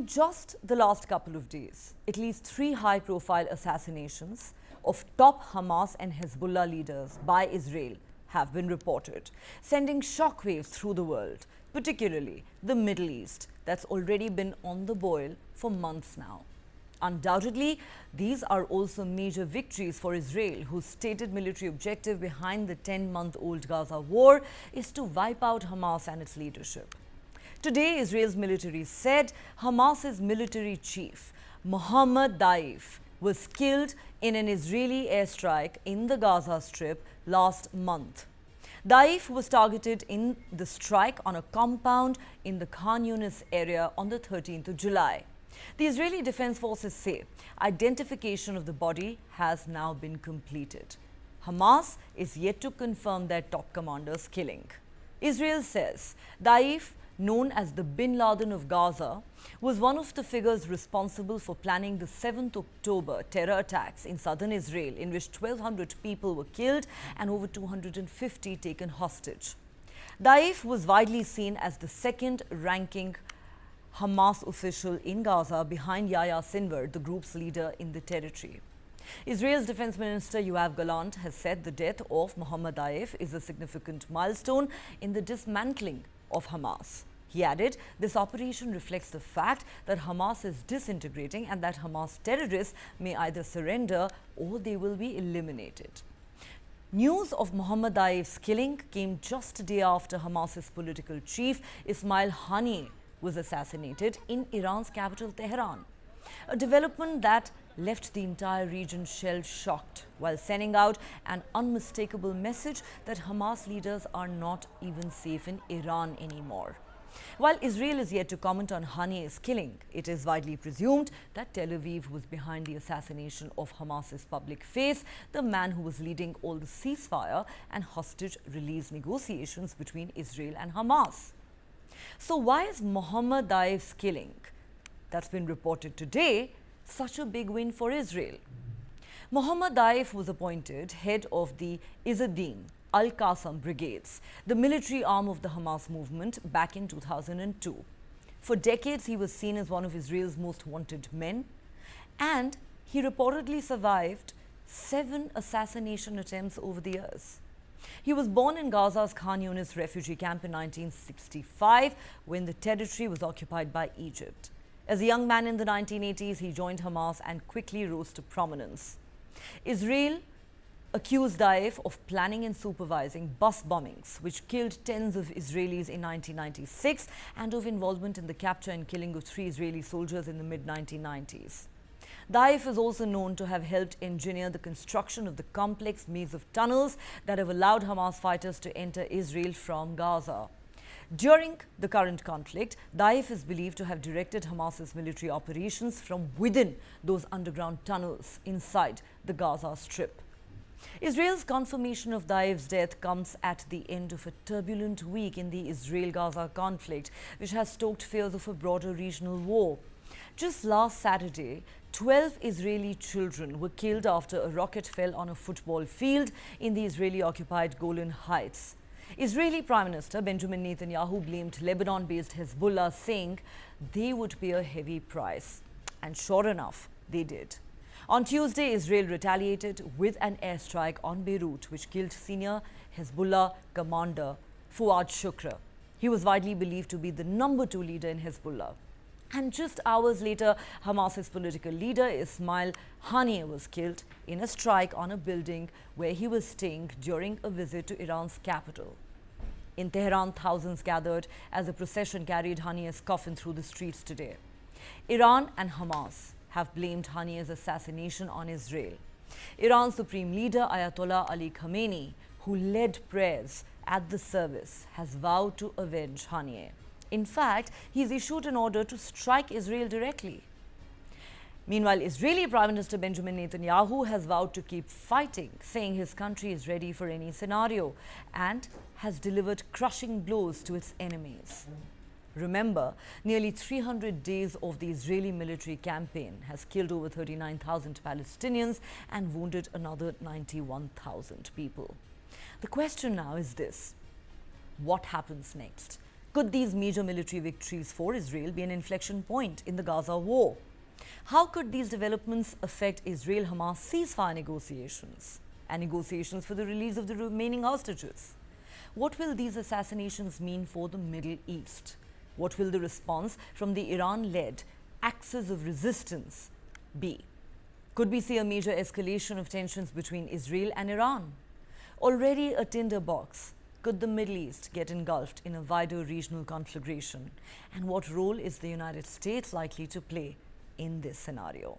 In just the last couple of days, at least 3 high-profile assassinations of top Hamas and Hezbollah leaders by Israel have been reported, sending shockwaves through the world, particularly the Middle East, that's already been on the boil for months now. Undoubtedly, these are also major victories for Israel, whose stated military objective behind the 10-month-old Gaza war is to wipe out Hamas and its leadership. Today, Israel's military said Hamas's military chief, Mohammed Deif, was killed in an Israeli airstrike in the Gaza Strip last month. Deif was targeted in the strike on a compound in the Khan Yunis area on the 13th of July. The Israeli Defense Forces say identification of the body has now been completed. Hamas is yet to confirm their top commander's killing. Israel says Deif, known as the Bin Laden of Gaza, was one of the figures responsible for planning the 7th October terror attacks in southern Israel, in which 1,200 people were killed and over 250 taken hostage. Deif was widely seen as the second-ranking Hamas official in Gaza, behind Yahya Sinwar, the group's leader in the territory. Israel's Defense Minister Yoav Gallant has said the death of Mohammed Deif is a significant milestone in the dismantling of Hamas. He added, this operation reflects the fact that Hamas is disintegrating and that Hamas terrorists may either surrender or they will be eliminated. News of Mohammed Deif's killing came just a day after Hamas's political chief, Ismail Haniyeh, was assassinated in Iran's capital, Tehran. A development that left the entire region shell-shocked, while sending out an unmistakable message that Hamas leaders are not even safe in Iran anymore. While Israel is yet to comment on Haniyeh's killing, it is widely presumed that Tel Aviv was behind the assassination of Hamas's public face, the man who was leading all the ceasefire and hostage release negotiations between Israel and Hamas. So why is Mohammed Deif's killing, that's been reported today, such a big win for Israel? Mohammed Deif was appointed head of the Izz-ad-Din al-Qassam brigades, the military arm of the Hamas movement, back in 2002. For decades, he was seen as one of Israel's most wanted men, and he reportedly survived 7 assassination attempts over the years. He was born in Gaza's Khan Yunis refugee camp in 1965, when the territory was occupied by Egypt. As a young man in the 1980s, he joined Hamas and quickly rose to prominence. Israel accused Deif of planning and supervising bus bombings, which killed tens of Israelis in 1996, and of involvement in the capture and killing of 3 Israeli soldiers in the mid-1990s. Deif is also known to have helped engineer the construction of the complex maze of tunnels that have allowed Hamas fighters to enter Israel from Gaza. During the current conflict, Deif is believed to have directed Hamas's military operations from within those underground tunnels inside the Gaza Strip. Israel's confirmation of Deif's death comes at the end of a turbulent week in the Israel-Gaza conflict, which has stoked fears of a broader regional war. Just last Saturday, 12 Israeli children were killed after a rocket fell on a football field in the Israeli-occupied Golan Heights. Israeli Prime Minister Benjamin Netanyahu blamed Lebanon-based Hezbollah, saying they would pay a heavy price. And sure enough, they did. On Tuesday, Israel retaliated with an airstrike on Beirut, which killed senior Hezbollah commander Fuad Shukr. He was widely believed to be the number 2 leader in Hezbollah. And just hours later, Hamas's political leader Ismail Haniyeh was killed in a strike on a building where he was staying during a visit to Iran's capital. In Tehran, thousands gathered as a procession carried Haniyeh's coffin through the streets today. Iran and Hamas have blamed Haniyeh's assassination on Israel. Iran's supreme leader Ayatollah Ali Khamenei, who led prayers at the service, has vowed to avenge Haniyeh. In fact, he's issued an order to strike Israel directly. Meanwhile, Israeli Prime Minister Benjamin Netanyahu has vowed to keep fighting, saying his country is ready for any scenario and has delivered crushing blows to its enemies. Remember, nearly 300 days of the Israeli military campaign has killed over 39,000 Palestinians and wounded another 91,000 people. The question now is this: what happens next? Could these major military victories for Israel be an inflection point in the Gaza war? How could these developments affect Israel-Hamas ceasefire negotiations and negotiations for the release of the remaining hostages? What will these assassinations mean for the Middle East? What will the response from the Iran-led axis of resistance be? Could we see a major escalation of tensions between Israel and Iran? Already a tinderbox, could the Middle East get engulfed in a wider regional conflagration? And what role is the United States likely to play in this scenario?